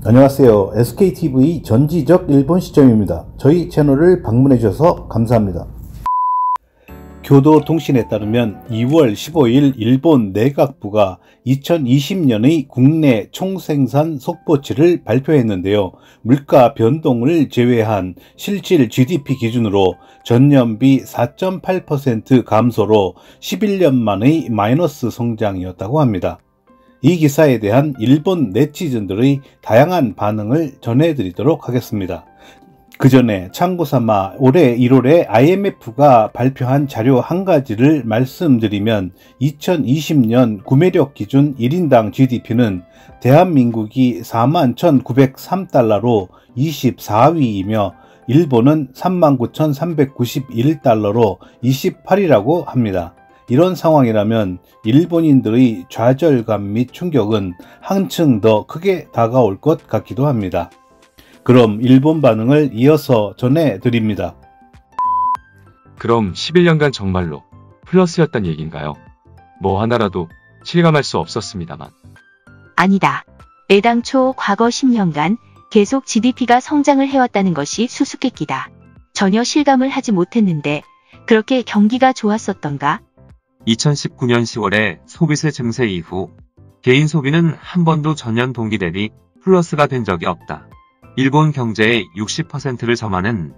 안녕하세요. SKTV 전지적 일본 시점입니다. 저희 채널을 방문해 주셔서 감사합니다. 교도통신에 따르면 2월 15일 일본 내각부가 2020년의 국내 총생산 속보치를 발표했는데요. 물가 변동을 제외한 실질 GDP 기준으로 전년비 4.8% 감소로 11년 만의 마이너스 성장이었다고 합니다. 이 기사에 대한 일본 네티즌들의 다양한 반응을 전해드리도록 하겠습니다. 그 전에 참고삼아 올해 1월에 IMF가 발표한 자료 한 가지를 말씀드리면 2020년 구매력 기준 1인당 GDP는 대한민국이 41,903달러로 24위이며 일본은 39,391달러로 28위라고 합니다. 이런 상황이라면 일본인들의 좌절감 및 충격은 한층 더 크게 다가올 것 같기도 합니다. 그럼 일본 반응을 이어서 전해드립니다. 그럼 11년간 정말로 플러스였단 얘긴가요? 뭐 하나라도 실감할 수 없었습니다만. 아니다. 애당초 과거 10년간 계속 GDP가 성장을 해왔다는 것이 수수께끼다. 전혀 실감을 하지 못했는데 그렇게 경기가 좋았었던가? 2019년 10월에 소비세 증세 이후 개인 소비는 한 번도 전년 동기 대비 플러스가 된 적이 없다. 일본 경제의 60%를 점하는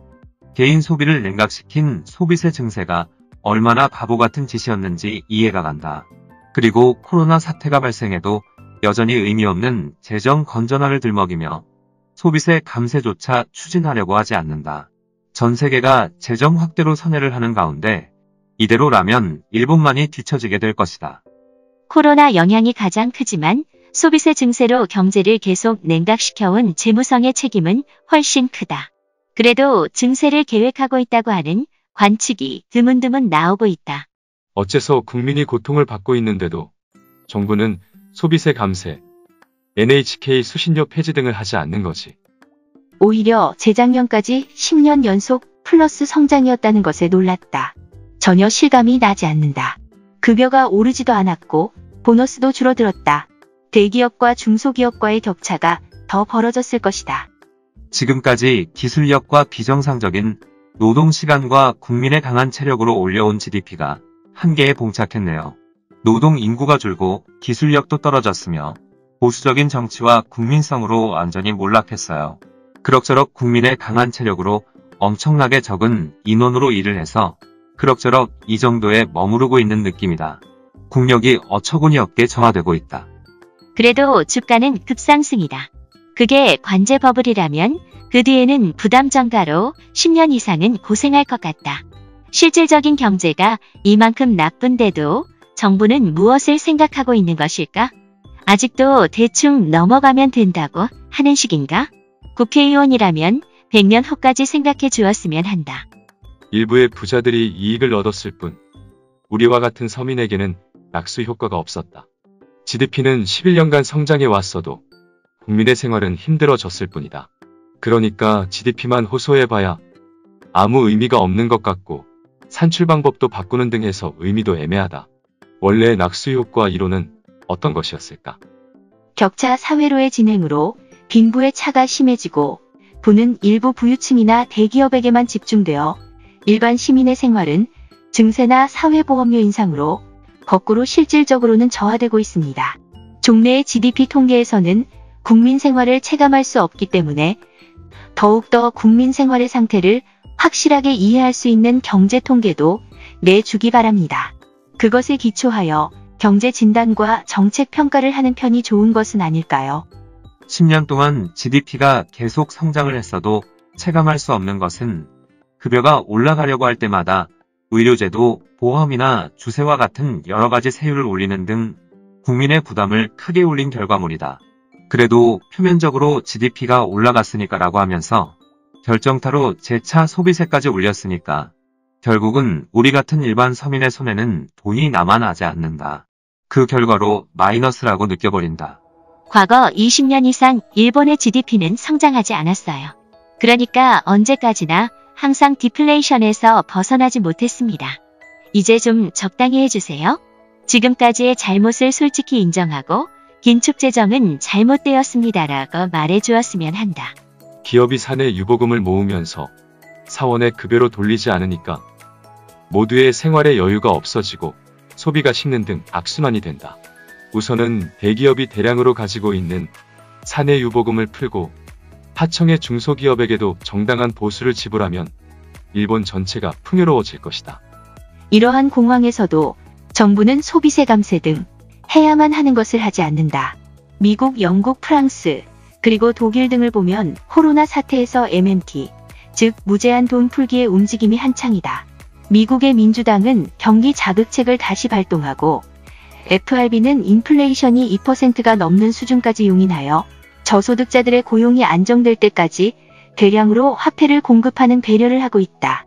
개인 소비를 냉각시킨 소비세 증세가 얼마나 바보 같은 짓이었는지 이해가 간다. 그리고 코로나 사태가 발생해도 여전히 의미 없는 재정 건전화를 들먹이며 소비세 감세조차 추진하려고 하지 않는다. 전 세계가 재정 확대로 선회를 하는 가운데 이대로라면 일본만이 뒤처지게 될 것이다. 코로나 영향이 가장 크지만 소비세 증세로 경제를 계속 냉각시켜온 재무성의 책임은 훨씬 크다. 그래도 증세를 계획하고 있다고 하는 관측이 드문드문 나오고 있다. 어째서 국민이 고통을 받고 있는데도 정부는 소비세 감세, NHK 수신료 폐지 등을 하지 않는 거지. 오히려 재작년까지 10년 연속 플러스 성장이었다는 것에 놀랐다. 전혀 실감이 나지 않는다. 급여가 오르지도 않았고 보너스도 줄어들었다. 대기업과 중소기업과의 격차가 더 벌어졌을 것이다. 지금까지 기술력과 비정상적인 노동시간과 국민의 강한 체력으로 올려온 GDP가 한계에 봉착했네요. 노동 인구가 줄고 기술력도 떨어졌으며 보수적인 정치와 국민성으로 완전히 몰락했어요. 그럭저럭 국민의 강한 체력으로 엄청나게 적은 인원으로 일을 해서 그럭저럭 이 정도에 머무르고 있는 느낌이다. 국력이 어처구니 없게 정화되고 있다. 그래도 주가는 급상승이다. 그게 관제 버블이라면 그 뒤에는 부담 증가로 10년 이상은 고생할 것 같다. 실질적인 경제가 이만큼 나쁜데도 정부는 무엇을 생각하고 있는 것일까? 아직도 대충 넘어가면 된다고 하는 식인가? 국회의원이라면 100년 후까지 생각해 주었으면 한다. 일부의 부자들이 이익을 얻었을 뿐 우리와 같은 서민에게는 낙수 효과가 없었다. GDP는 11년간 성장해 왔어도 국민의 생활은 힘들어졌을 뿐이다. 그러니까 GDP만 호소해봐야 아무 의미가 없는 것 같고 산출 방법도 바꾸는 등 해서 의미도 애매하다. 원래 낙수 효과 이론은 어떤 것이었을까? 격차 사회로의 진행으로 빈부의 차가 심해지고 부는 일부 부유층이나 대기업에게만 집중되어 일반 시민의 생활은 증세나 사회보험료 인상으로 거꾸로 실질적으로는 저하되고 있습니다. 종래의 GDP 통계에서는 국민 생활을 체감할 수 없기 때문에 더욱더 국민 생활의 상태를 확실하게 이해할 수 있는 경제 통계도 내주기 바랍니다. 그것에 기초하여 경제 진단과 정책 평가를 하는 편이 좋은 것은 아닐까요? 10년 동안 GDP가 계속 성장을 했어도 체감할 수 없는 것은 급여가 올라가려고 할 때마다 의료제도, 보험이나 주세와 같은 여러 가지 세율을 올리는 등 국민의 부담을 크게 올린 결과물이다. 그래도 표면적으로 GDP가 올라갔으니까라고 하면서 결정타로 재차 소비세까지 올렸으니까 결국은 우리 같은 일반 서민의 손에는 돈이 남아나지 않는다. 그 결과로 마이너스라고 느껴버린다. 과거 20년 이상 일본의 GDP는 성장하지 않았어요. 그러니까 언제까지나 항상 디플레이션에서 벗어나지 못했습니다. 이제 좀 적당히 해주세요. 지금까지의 잘못을 솔직히 인정하고 긴축 재정은 잘못되었습니다라고 말해주었으면 한다. 기업이 사내 유보금을 모으면서 사원의 급여로 돌리지 않으니까 모두의 생활에 여유가 없어지고 소비가 식는 등 악순환이 된다. 우선은 대기업이 대량으로 가지고 있는 사내 유보금을 풀고 하청의 중소기업에게도 정당한 보수를 지불하면 일본 전체가 풍요로워질 것이다. 이러한 공황에서도 정부는 소비세 감세 등 해야만 하는 것을 하지 않는다. 미국, 영국, 프랑스, 그리고 독일 등을 보면 코로나 사태에서 MMT, 즉 무제한 돈 풀기의 움직임이 한창이다. 미국의 민주당은 경기 자극책을 다시 발동하고 FRB는 인플레이션이 2%가 넘는 수준까지 용인하여 저소득자들의 고용이 안정될 때까지 대량으로 화폐를 공급하는 배려를 하고 있다.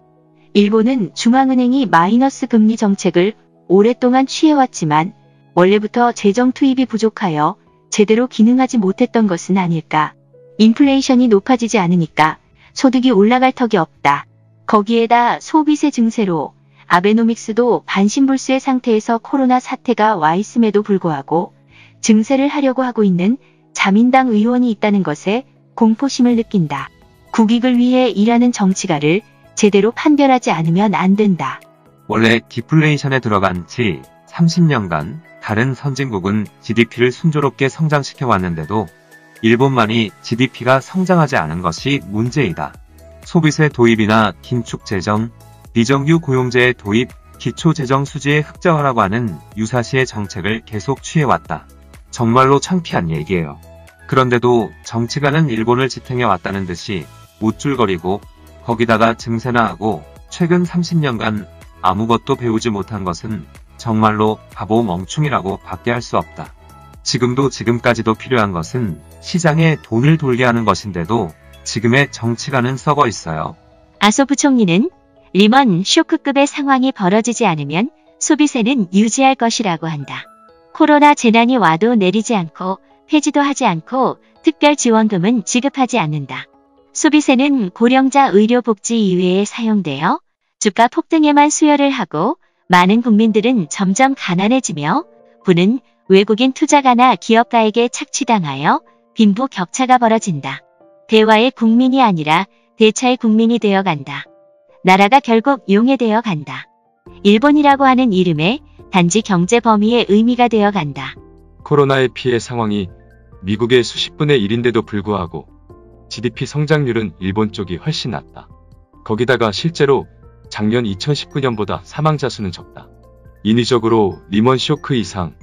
일본은 중앙은행이 마이너스 금리 정책을 오랫동안 취해왔지만 원래부터 재정 투입이 부족하여 제대로 기능하지 못했던 것은 아닐까. 인플레이션이 높아지지 않으니까 소득이 올라갈 턱이 없다. 거기에다 소비세 증세로 아베노믹스도 반신불수의 상태에서 코로나 사태가 와 있음에도 불구하고 증세를 하려고 하고 있는 자민당 의원이 있다는 것에 공포심을 느낀다. 국익을 위해 일하는 정치가를 제대로 판별하지 않으면 안 된다. 원래 디플레이션에 들어간 지 30년간 다른 선진국은 GDP를 순조롭게 성장시켜 왔는데도 일본만이 GDP가 성장하지 않은 것이 문제이다. 소비세 도입이나 긴축 재정, 비정규 고용제의 도입, 기초재정 수지의 흑자화라고 하는 유사시의 정책을 계속 취해왔다. 정말로 창피한 얘기예요. 그런데도 정치가는 일본을 지탱해 왔다는 듯이 우쭐거리고 거기다가 증세나 하고 최근 30년간 아무것도 배우지 못한 것은 정말로 바보 멍충이라고 밖에 할 수 없다. 지금도 지금까지도 필요한 것은 시장에 돈을 돌게 하는 것인데도 지금의 정치가는 썩어 있어요. 아소 부총리는 리먼 쇼크급의 상황이 벌어지지 않으면 소비세는 유지할 것이라고 한다. 코로나 재난이 와도 내리지 않고 폐지도 하지 않고 특별 지원금은 지급하지 않는다. 소비세는 고령자 의료복지 이외에 사용되어 주가 폭등에만 수혈을 하고 많은 국민들은 점점 가난해지며 부는 외국인 투자가나 기업가에게 착취당하여 빈부 격차가 벌어진다. 대화의 국민이 아니라 대차의 국민이 되어간다. 나라가 결국 용해되어 간다. 일본이라고 하는 이름에 단지 경제 범위의 의미가 되어간다. 코로나의 피해 상황이 미국의 수십분의 1인데도 불구하고 GDP 성장률은 일본 쪽이 훨씬 낮다. 거기다가 실제로 작년 2019년보다 사망자 수는 적다. 인위적으로 리먼 쇼크 이상,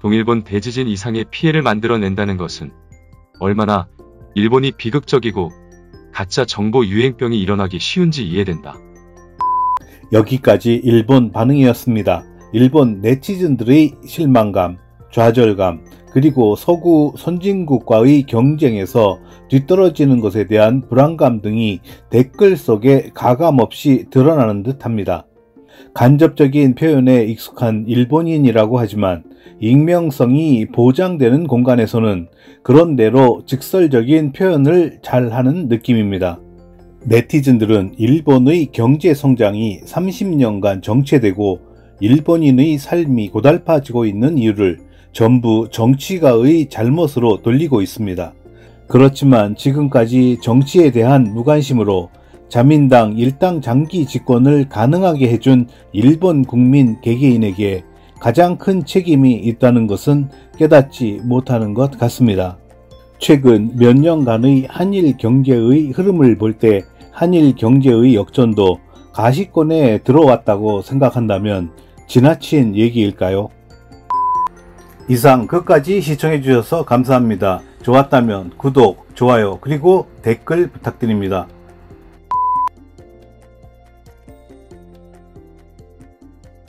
동일본 대지진 이상의 피해를 만들어낸다는 것은 얼마나 일본이 비극적이고 가짜 정보 유행병이 일어나기 쉬운지 이해된다. 여기까지 일본 반응이었습니다. 일본 네티즌들의 실망감, 좌절감, 그리고 서구 선진국과의 경쟁에서 뒤떨어지는 것에 대한 불안감 등이 댓글 속에 가감없이 드러나는 듯합니다. 간접적인 표현에 익숙한 일본인이라고 하지만 익명성이 보장되는 공간에서는 그런대로 직설적인 표현을 잘하는 느낌입니다. 네티즌들은 일본의 경제 성장이 30년간 정체되고 일본인의 삶이 고달파지고 있는 이유를 전부 정치가의 잘못으로 돌리고 있습니다. 그렇지만 지금까지 정치에 대한 무관심으로 자민당 일당 장기 집권을 가능하게 해준 일본 국민 개개인에게 가장 큰 책임이 있다는 것은 깨닫지 못하는 것 같습니다. 최근 몇 년간의 한일 경제의 흐름을 볼 때 한일 경제의 역전도 가시권에 들어왔다고 생각한다면 지나친 얘기일까요? 이상 끝까지 시청해 주셔서 감사합니다. 좋았다면 구독, 좋아요, 그리고 댓글 부탁드립니다.